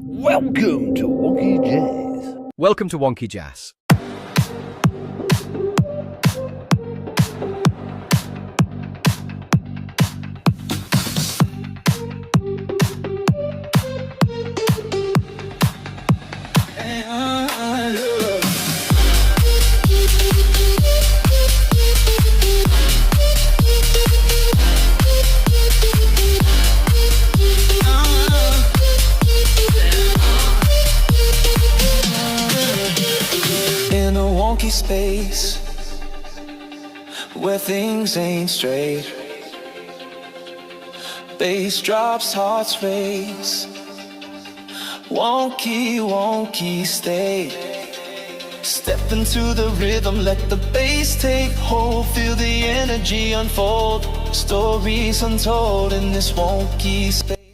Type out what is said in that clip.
Welcome to Wonkeyjase. Welcome to Wonkeyjase. In a wonky space where things ain't straight, bass drops, hearts race, wonky state. Step into the rhythm, let the bass take hold, feel the energy unfold, stories untold in this wonky space.